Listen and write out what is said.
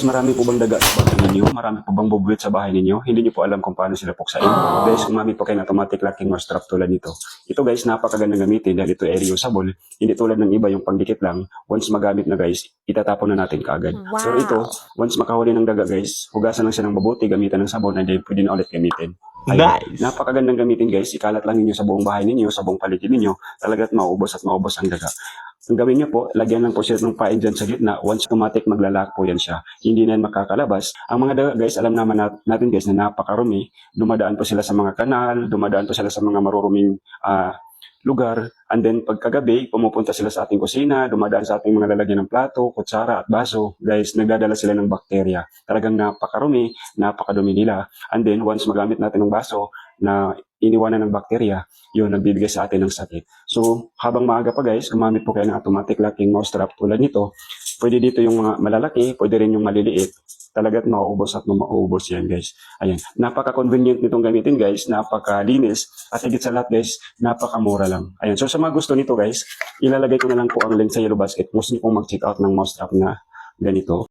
Marami po bang daga sa bahay ninyo? Marami po bang bubuwit sa bahay ninyo? Hindi niyo po alam kung paano sila puksain. Guys, gumamit po kayo ng automatic locking or strap tulad nito. Ito guys, napakagandang gamitin dahil ito ay reusable. Hindi tulad ng iba yung pangdikit lang. Once magamit na guys, itatapon na natin kaagad. Pero ito, once makahuli ng daga guys, hugasan lang siya ng mabuti, gamitan ng sabon, and then pwede na ulit gamitin. Ayun, Nice. napakagandang gamitin guys. Ikalat lang ninyo sa buong bahay ninyo, sa buong paligid ninyo. Talagat maubos at maubos ang daga. Ang gawin niyo po, lagyan lang po siya ng pain dyan sa gitna. Once automatic, maglalak po yan siya. Hindi na yan makakalabas. Ang mga daga guys, alam naman natin guys na napakarumi. Dumadaan po sila sa mga kanal, dumadaan po sila sa mga maruruming lugar. And then pagkagabi, pumupunta sila sa ating kusina, dumadaan sa ating mga lalagyan ng plato, kutsara at baso. Guys, nagdadala sila ng bakterya. Talagang napakarumi, napakadumi nila. And then once magamit natin ng baso na iniwanan ng bakterya, yun, nagbibigay sa atin ng sakit. So, habang maaga pa guys, gumamit po kayo ng automatic locking mouse trap tulad nito. Pwede dito yung mga malalaki, pwede rin yung maliliit. Talagat mauubos at mauubos yan guys. Ayan, napaka-convenient nitong gamitin guys, napakalinis, at higit sa lahat guys, napakamura lang. Ayan, so sa mga gusto nito guys, ilalagay ko na lang po ang link sa yellow basket. Gusto niyo pong mag-check out ng mouse trap na ganito.